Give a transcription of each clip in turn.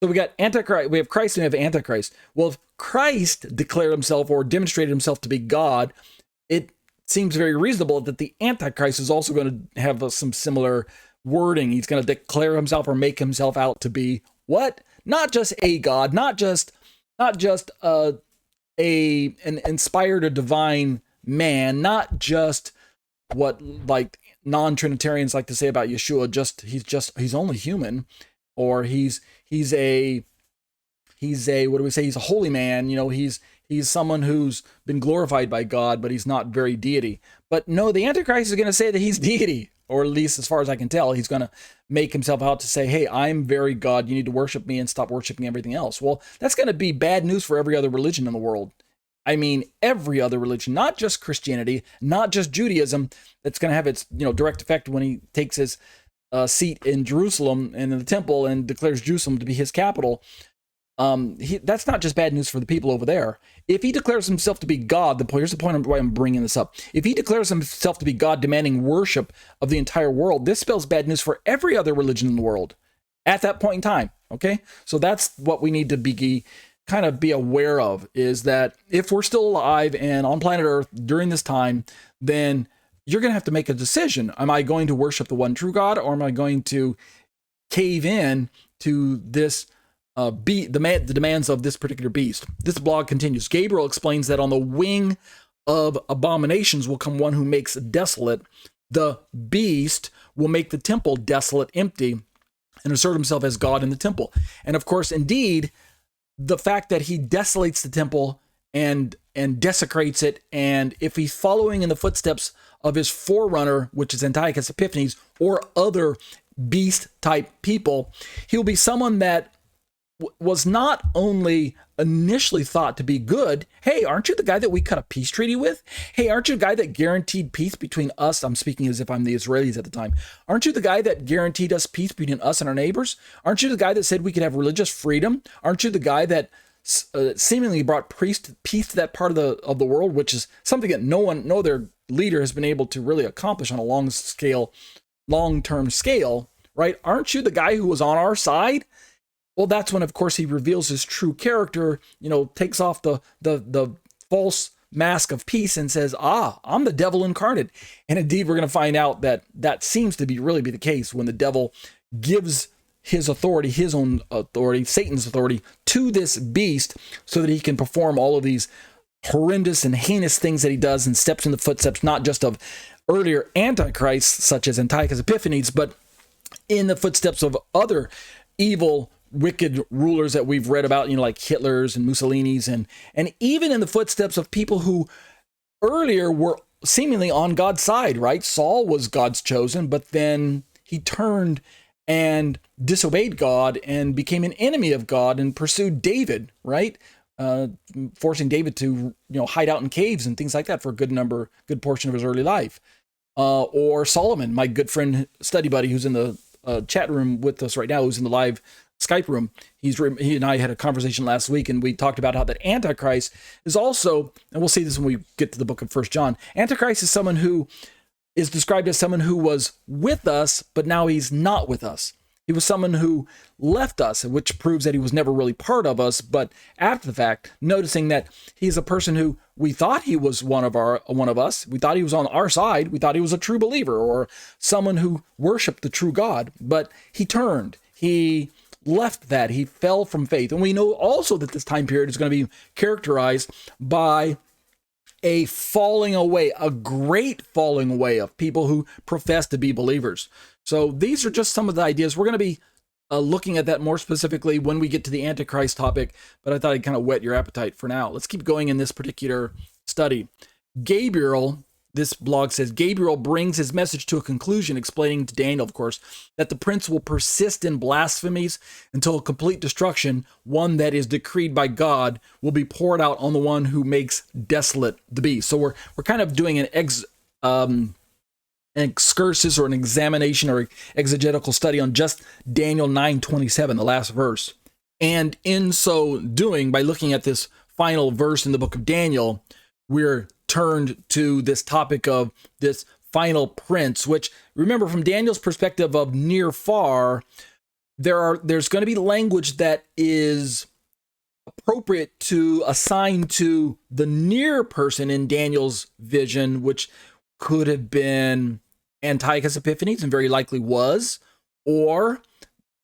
So we got Antichrist, we have Christ, and we have Antichrist. Well, if Christ declared himself or demonstrated himself to be God, it seems very reasonable that the Antichrist is also going to have some similar wording. He's going to declare himself or make himself out to be what? Not just a God, not just an inspired or divine man, not just what like non-Trinitarians like to say about Yeshua, he's only human, or he's a what do we say? He's a holy man. He's someone who's been glorified by God, but he's not very deity. But no, the Antichrist is going to say that he's deity, or at least as far as I can tell, he's going to make himself out to say, hey, I'm very God. You need to worship me and stop worshiping everything else. Well, that's going to be bad news for every other religion in the world. I mean, every other religion, not just Christianity, not just Judaism. That's going to have its direct effect when he takes his seat in Jerusalem and in the temple and declares Jerusalem to be his capital. That's not just bad news for the people over there. If he declares himself to be God, here's the point of why I'm bringing this up. If he declares himself to be God, demanding worship of the entire world, this spells bad news for every other religion in the world at that point in time. Okay, so that's what we need to be aware of, is that if we're still alive and on planet Earth during this time, then you're going to have to make a decision. Am I going to worship the one true God, or am I going to cave in to this the demands of this particular beast? This blog continues. Gabriel explains that on the wing of abominations will come one who makes desolate. The beast will make the temple desolate, empty, and assert himself as God in the temple. And of course, indeed, the fact that he desolates the temple and desecrates it, and if he's following in the footsteps of his forerunner, which is Antiochus Epiphanes, or other beast-type people, he'll be someone that was not only initially thought to be good. Hey, aren't you the guy that we cut a peace treaty with? Hey, aren't you the guy that guaranteed peace between us? I'm speaking as if I'm the Israelis at the time. Aren't you the guy that guaranteed us peace between us and our neighbors? Aren't you the guy that said we could have religious freedom? Aren't you the guy that seemingly brought peace to that part of the world, which is something that no other leader has been able to really accomplish on a long-term scale, right? Aren't you the guy who was on our side? Well, that's when, of course, he reveals his true character, takes off the false mask of peace and says, I'm the devil incarnate. And indeed, we're going to find out that seems to really be the case when the devil gives his authority, his own authority, Satan's authority, to this beast so that he can perform all of these horrendous and heinous things that he does and steps in the footsteps, not just of earlier antichrists such as Antiochus Epiphanes, but in the footsteps of other evil, wicked rulers that we've read about, like Hitler's and Mussolini's, and even in the footsteps of people who earlier were seemingly on God's side, right? Saul was God's chosen, but then he turned and disobeyed God and became an enemy of God and pursued David, right? Forcing David to, hide out in caves and things like that for a good portion of his early life. Or Solomon, my good friend, study buddy, who's in the chat room with us right now, who's in the live Skype room. He and I had a conversation last week, and we talked about how that Antichrist is also, and we'll see this when we get to the book of 1 John. Antichrist is someone who is described as someone who was with us, but now he's not with us. He was someone who left us, which proves that he was never really part of us, but after the fact, noticing that he's a person who we thought he was one of us. We thought he was on our side. We thought he was a true believer or someone who worshiped the true God, but he turned. He left that. He fell from faith. And we know also that this time period is going to be characterized by a falling away, a great falling away of people who profess to be believers. So these are just some of the ideas. We're going to be looking at that more specifically when we get to the Antichrist topic, but I thought I'd kind of whet your appetite for now. Let's keep going in this particular study. Gabriel, this blog says, Gabriel brings his message to a conclusion, explaining to Daniel, of course, that the prince will persist in blasphemies until complete destruction, one that is decreed by God, will be poured out on the one who makes desolate the beast. So we're kind of doing an excursus or an examination or exegetical study on just Daniel 9:27, the last verse. And in so doing, by looking at this final verse in the book of Daniel, we're turned to this topic of this final prince, which, remember, from Daniel's perspective of near far, there's going to be language that is appropriate to assign to the near person in Daniel's vision, which could have been Antiochus Epiphanes, and very likely was, or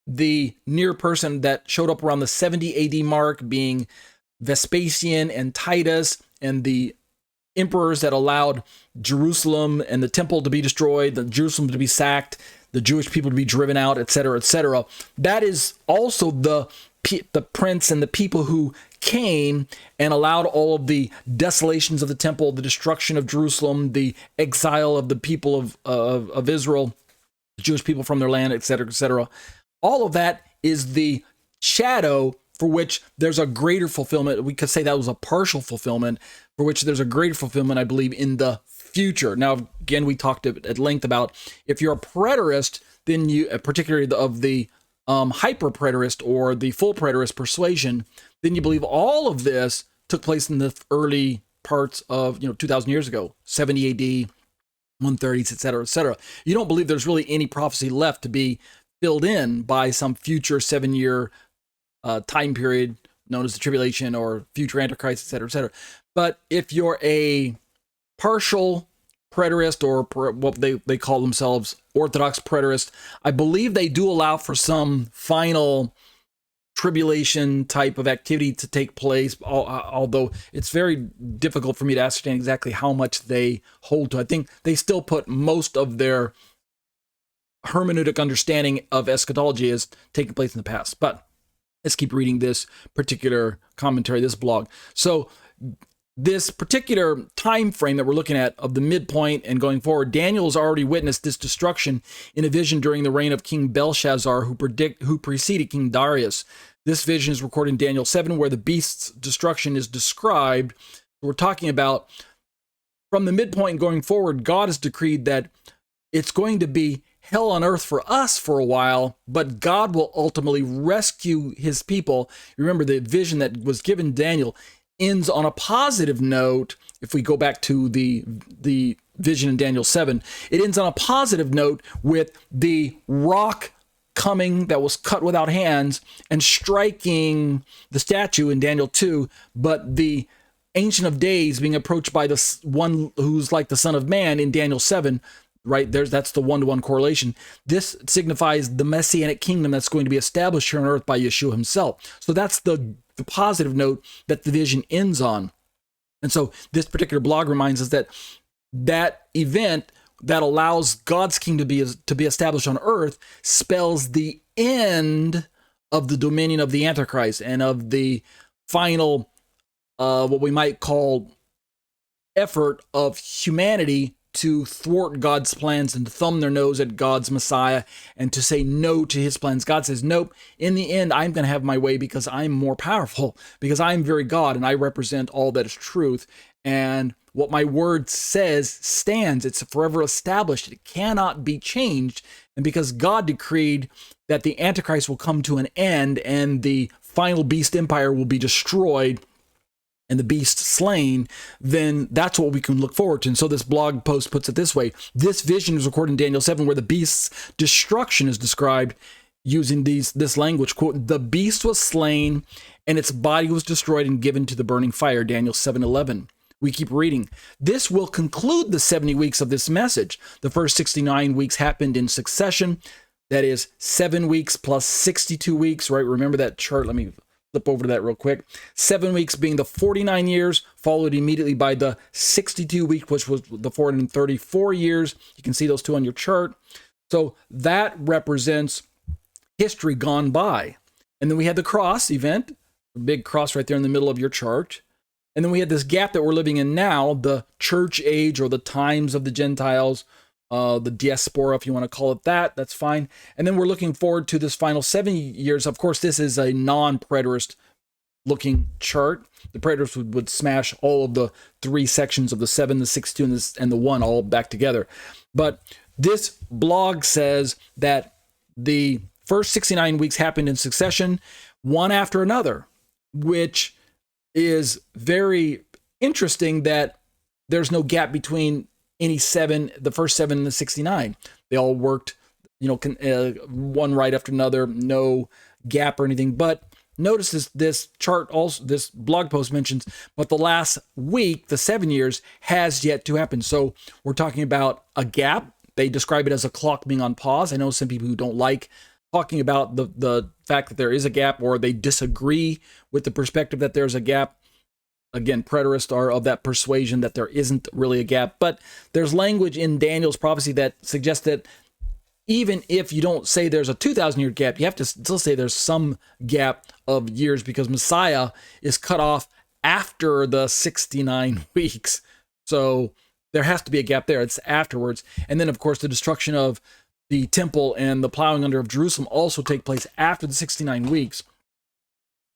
the near person that showed up around the 70 AD mark, being Vespasian and Titus, and the emperors that allowed Jerusalem and the temple to be destroyed, the Jerusalem to be sacked, the Jewish people to be driven out, etc., etc. That is also the prince and the people who came and allowed all of the desolations of the temple, the destruction of Jerusalem, the exile of the people of Israel, the Jewish people from their land, etc., etc. All of that is the shadow for which there's a greater fulfillment. We could say that was a partial fulfillment, for which there's a greater fulfillment, I believe, in the future. Now, again, we talked at length about if you're a preterist, then you, particularly of the hyper-preterist or the full preterist persuasion, then you believe all of this took place in the early parts of 2,000 years ago, 70 AD, 130s, etc., etc. You don't believe there's really any prophecy left to be filled in by some future 7-year time period known as the tribulation or future antichrist, etc., etc. But if you're a partial preterist, or what they call themselves Orthodox preterist, I believe they do allow for some final tribulation type of activity to take place, although it's very difficult for me to ascertain exactly how much they hold to. I think they still put most of their hermeneutic understanding of eschatology as taking place in the past. But let's keep reading this particular commentary, this blog. So this particular time frame that we're looking at of the midpoint and going forward, Daniel's already witnessed this destruction in a vision during the reign of King Belshazzar, who preceded King Darius. This vision is recorded in Daniel 7, where the beast's destruction is described. We're talking about from the midpoint going forward, God has decreed that it's going to be hell on earth for us for a while, but God will ultimately rescue his people. Remember, the vision that was given Daniel ends on a positive note. If we go back to the vision in Daniel 7, it ends on a positive note with the rock coming that was cut without hands and striking the statue in Daniel 2, but the Ancient of Days being approached by the one who's like the Son of Man in Daniel 7, right? That's the one-to-one correlation. This signifies the Messianic kingdom that's going to be established here on earth by Yeshua himself. So that's the positive note that the vision ends on. And so this particular blog reminds us that that event that allows God's kingdom to be established on earth spells the end of the dominion of the Antichrist and of the final, what we might call, effort of humanity to thwart God's plans and to thumb their nose at God's Messiah and to say no to his plans. God says, nope, in the end, I'm going to have my way because I'm more powerful, because I'm very God and I represent all that is truth. And what my word says stands. It's forever established. It cannot be changed. And because God decreed that the Antichrist will come to an end and the final beast empire will be destroyed and the beast slain, then that's what we can look forward to. And so this blog post puts it this way. This vision is recorded in Daniel 7, where the beast's destruction is described using this language, quote, the beast was slain and its body was destroyed and given to the burning fire, Daniel 7:11. We keep reading. This will conclude the 70 weeks of this message. The first 69 weeks happened in succession. That is 7 weeks plus 62 weeks, right? Remember that chart? Let me flip over to that real quick. 7 weeks being the 49 years, followed immediately by the 62 week, which was the 434 years. You can see those two on your chart. So that represents history gone by. And then we had the cross event, a big cross right there in the middle of your chart. And then we had this gap that we're living in now, the church age or the times of the Gentiles, the diaspora, if you want to call it that, that's fine. And then we're looking forward to this final 7 years. Of course, this is a non-preterist looking chart. The preterists would smash all of the three sections of the 7, the 62, and the 1 all back together. But this blog says that the first 69 weeks happened in succession, one after another, which is very interesting that there's no gap between any 7, the first 7 and the 69. They all worked one right after another, no gap or anything. But notice this chart also, this blog post mentions, but the last week, the 7 years, has yet to happen. So we're talking about a gap. They describe it as a clock being on pause. I know some people who don't like talking about the fact that there is a gap, or they disagree with the perspective that there's a gap. Again, preterists are of that persuasion that there isn't really a gap. But there's language in Daniel's prophecy that suggests that even if you don't say there's a 2,000-year gap, you have to still say there's some gap of years, because Messiah is cut off after the 69 weeks. So there has to be a gap there. It's afterwards. And then, of course, the destruction of the temple and the plowing under of Jerusalem also take place after the 69 weeks.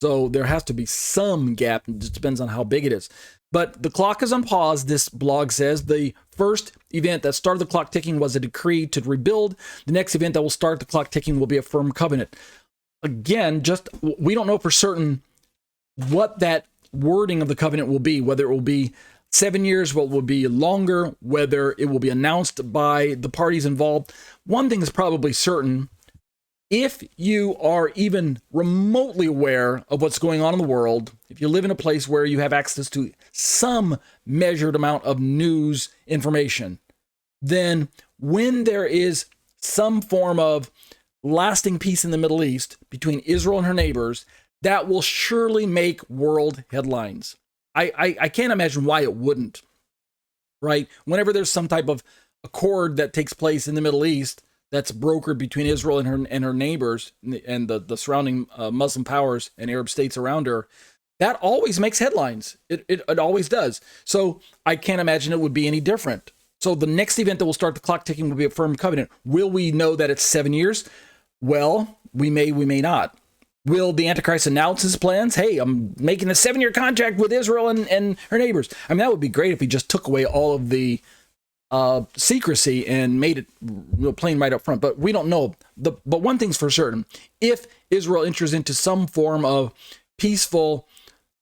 So there has to be some gap. It just depends on how big it is. But the clock is on pause, this blog says. The first event that started the clock ticking was a decree to rebuild. The next event that will start the clock ticking will be a firm covenant. Again, we don't know for certain what that wording of the covenant will be, whether it will be 7 years, what will be longer, whether it will be announced by the parties involved. One thing is probably certain. If you are even remotely aware of what's going on in the world, if you live in a place where you have access to some measured amount of news information, then when there is some form of lasting peace in the Middle East between Israel and her neighbors, that will surely make world headlines. I can't imagine why it wouldn't, right? Whenever there's some type of accord that takes place in the Middle East, that's brokered between Israel and her neighbors and the surrounding Muslim powers and Arab states around her, that always makes headlines. It always does. So I can't imagine it would be any different. So the next event that will start the clock ticking will be a firm covenant. Will we know that it's 7 years? Well, we may not. Will the Antichrist announce his plans? Hey, I'm making a 7-year contract with Israel and her neighbors. I mean, that would be great if he just took away all of the secrecy and made it plain right up front, but we don't know. But one thing's for certain: if Israel enters into some form of peaceful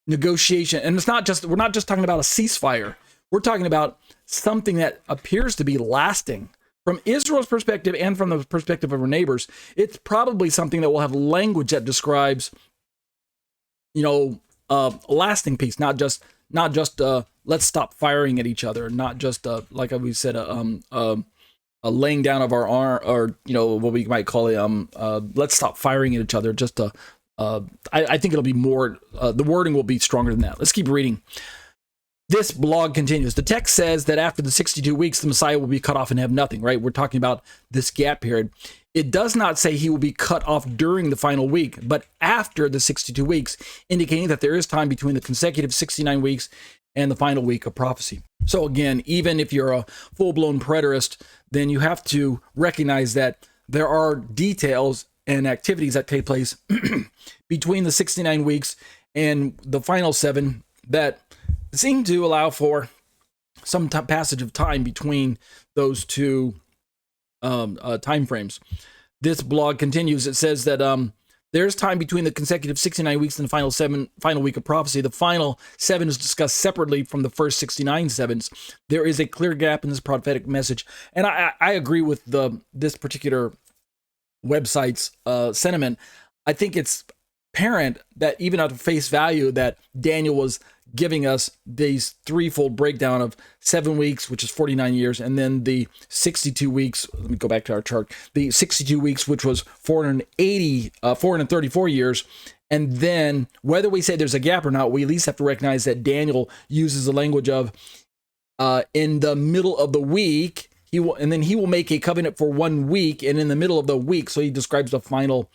negotiation, and we're not just talking about a ceasefire, we're talking about something that appears to be lasting from Israel's perspective and from the perspective of her neighbors. It's probably something that will have language that describes, lasting peace, not just let's stop firing at each other, not just like we said, a laying down of our arm, or what we might call let's stop firing at each other. I think it'll be more. The wording will be stronger than that. Let's keep reading. This blog continues. The text says that after the 62 weeks, the Messiah will be cut off and have nothing. Right? We're talking about this gap period. It does not say he will be cut off during the final week, but after the 62 weeks, indicating that there is time between the consecutive 69 weeks and the final week of prophecy. So again, even if you're a full-blown preterist, then you have to recognize that there are details and activities that take place between the 69 weeks and the final 7 that seem to allow for some passage of time between those two time frames. This blog continues. It says that there's time between the consecutive 69 weeks and the final week of prophecy. The final 7 is discussed separately from the first 69 sevens. There is a clear gap in this prophetic message. And I agree with this particular website's sentiment. I think it's apparent that even at face value that Daniel was giving us these threefold breakdown of 7 weeks, which is 49 years, and then the 62 weeks. Let me go back to our chart. The 62 weeks, which was 434 years. And then whether we say there's a gap or not, we at least have to recognize that Daniel uses the language of in the middle of the week, he will make a covenant for 1 week, and in the middle of the week. So he describes the final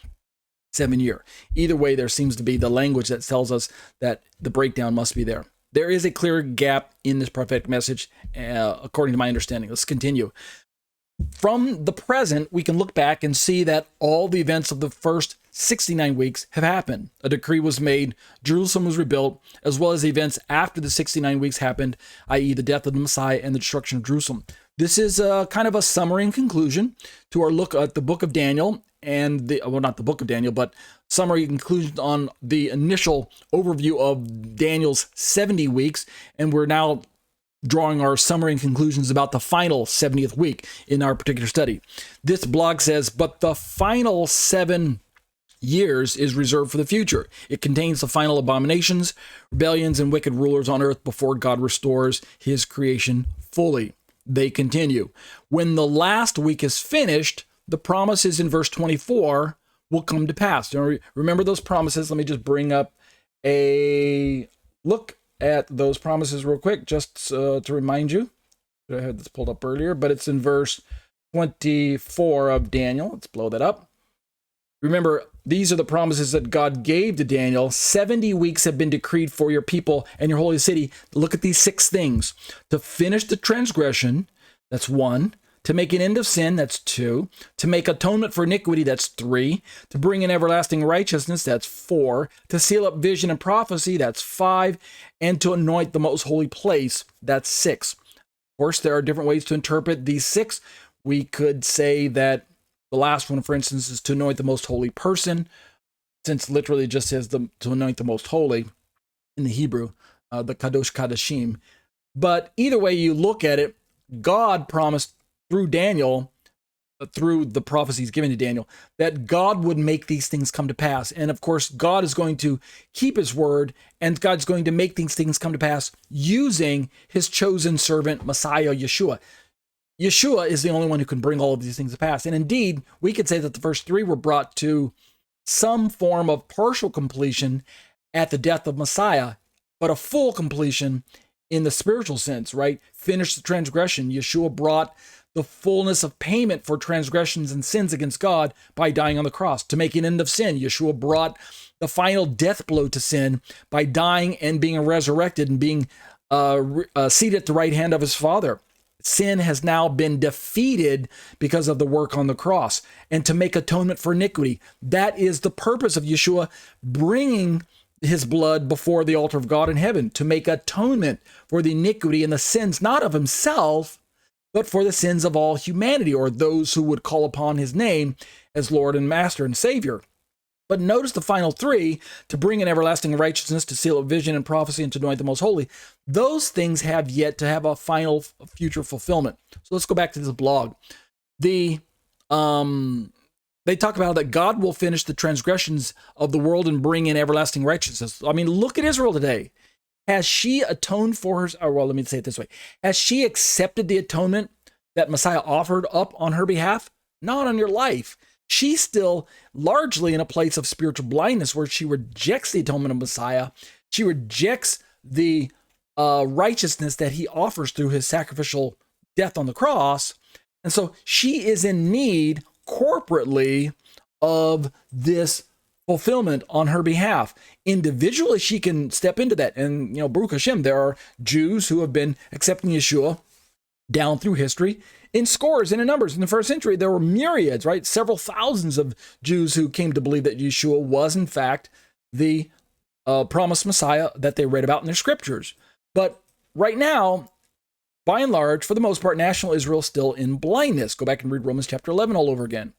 7 year. Either way, there seems to be the language that tells us that the breakdown must be there. There is a clear gap in this prophetic message, according to my understanding. Let's continue. From the present, we can look back and see that all the events of the first 69 weeks have happened. A decree was made, Jerusalem was rebuilt, as well as the events after the 69 weeks happened, i.e. the death of the Messiah and the destruction of Jerusalem. This is kind of a summary and conclusion to our look at the book of Daniel, and not the book of Daniel, but summary conclusion on the initial overview of Daniel's 70 weeks. And we're now drawing our summary and conclusions about the final 70th week in our particular study. This blog says, but the final 7 years is reserved for the future. It contains the final abominations, rebellions, and wicked rulers on earth before God restores his creation fully. They continue. When the last week is finished, the promises in verse 24 will come to pass. Remember those promises? Let me just bring up a look at those promises real quick, just to remind you. I had this pulled up earlier, but it's in verse 24 of Daniel. Let's blow that up. Remember, these are the promises that God gave to Daniel. 70 weeks have been decreed for your people and your holy city. Look at these 6 things. To finish the transgression, that's 1. To make an end of sin, that's 2. To make atonement for iniquity, that's 3. To bring in everlasting righteousness, that's 4. To seal up vision and prophecy, that's 5. And to anoint the most holy place, that's 6. Of course, there are different ways to interpret these 6. We could say that the last one, for instance, is to anoint the most holy person, since literally it just says to anoint the most holy in the Hebrew, the Kadosh Kadashim. But either way you look at it, God promised through Daniel, through the prophecies given to Daniel, that God would make these things come to pass. And of course, God is going to keep his word, and God's going to make these things come to pass using his chosen servant, Messiah, Yeshua. Yeshua is the only one who can bring all of these things to pass. And indeed, we could say that the first 3 were brought to some form of partial completion at the death of Messiah, but a full completion in the spiritual sense, right? Finish the transgression. Yeshua brought the fullness of payment for transgressions and sins against God by dying on the cross. To make an end of sin, Yeshua brought the final death blow to sin by dying and being resurrected and being seated at the right hand of his Father. Sin has now been defeated because of the work on the cross. And to make atonement for iniquity, that is the purpose of Yeshua bringing his blood before the altar of God in heaven, to make atonement for the iniquity and the sins, not of himself, but for the sins of all humanity, or those who would call upon his name as Lord and Master and Savior. But notice the final 3, to bring in everlasting righteousness, to seal up vision and prophecy, and to anoint the most holy. Those things have yet to have a final future fulfillment. So let's go back to this blog. They talk about that God will finish the transgressions of the world and bring in everlasting righteousness. I mean, look at Israel today. Has she atoned for her, or well, let me say it this way. Has she accepted the atonement that Messiah offered up on her behalf? Not on your life. She's still largely in a place of spiritual blindness where she rejects the atonement of Messiah. She rejects the righteousness that he offers through his sacrificial death on the cross. And so she is in need corporately of this fulfillment on her behalf. Individually, she can step into that. And, Baruch Hashem, there are Jews who have been accepting Yeshua down through history in scores and in numbers. In the first century, there were myriads, right? Several thousands of Jews who came to believe that Yeshua was, in fact, the promised Messiah that they read about in their scriptures. But right now, by and large, for the most part, national Israel is still in blindness. Go back and read Romans chapter 11 all over again.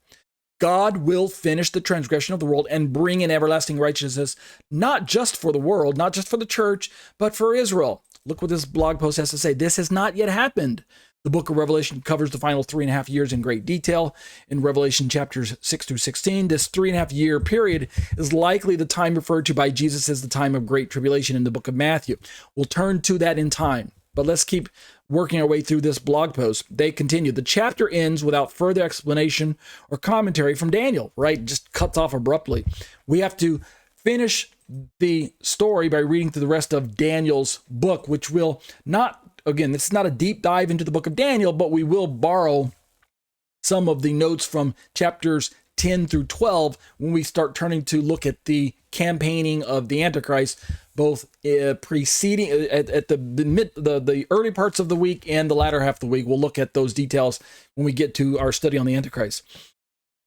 God will finish the transgression of the world and bring in everlasting righteousness, not just for the world, not just for the church, but for Israel. Look what this blog post has to say. This has not yet happened. The book of Revelation covers the final 3.5 years in great detail. In Revelation chapters 6 through 16, this 3.5 year period is likely the time referred to by Jesus as the time of great tribulation in the book of Matthew. We'll turn to that in time, but let's keep working our way through this blog post. They continue. The chapter ends without further explanation or commentary from Daniel, right? Just cuts off abruptly. We have to finish the story by reading through the rest of Daniel's book, which will not, again, this is not a deep dive into the book of Daniel, but we will borrow some of the notes from chapters 10 through 12 when we start turning to look at the campaigning of the Antichrist, both preceding at the early parts of the week and the latter half of the week. We'll look at those details when we get to our study on the Antichrist.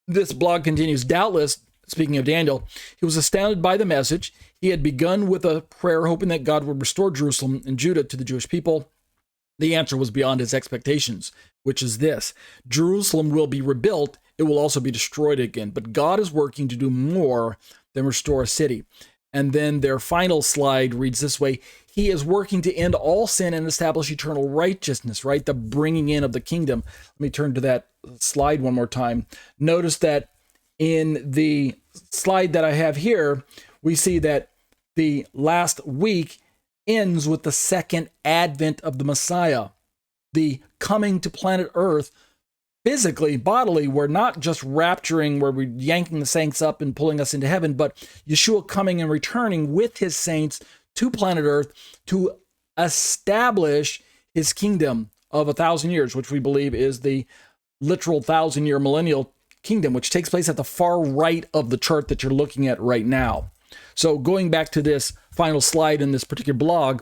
This blog continues. Doubtless, speaking of Daniel, he was astounded by the message. He had begun with a prayer, hoping that God would restore Jerusalem and Judah to the Jewish people. The answer was beyond his expectations, which is this: Jerusalem will be rebuilt. It will also be destroyed again. But God is working to do more than restore a city. And then their final slide reads this way: he is working to end all sin and establish eternal righteousness, right? The bringing in of the kingdom. Let me turn to that slide one more time. Notice that in the slide that I have here, we see that the last week ends with the second advent of the Messiah, the coming to planet Earth physically, bodily. We're not just rapturing where we're yanking the saints up and pulling us into heaven, but Yeshua coming and returning with his saints to planet Earth to establish his kingdom of 1,000 years, which we believe is the literal 1,000-year millennial kingdom, which takes place at the far right of the chart that you're looking at right now. So going back to this final slide in this particular blog,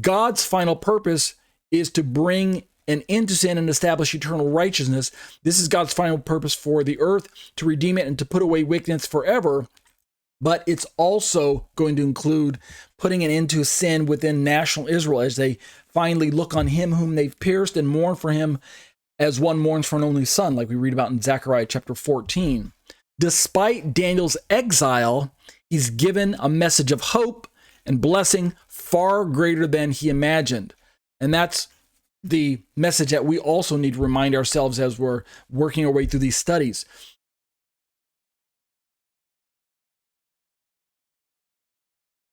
God's final purpose is to bring an end to sin and establish eternal righteousness. This is God's final purpose for the earth, to redeem it and to put away wickedness forever. But it's also going to include putting an end to sin within national Israel as they finally look on him whom they've pierced and mourn for him as one mourns for an only son, like we read about in Zechariah chapter 14. Despite Daniel's exile, he's given a message of hope and blessing far greater than he imagined. And that's the message that we also need to remind ourselves as we're working our way through these studies.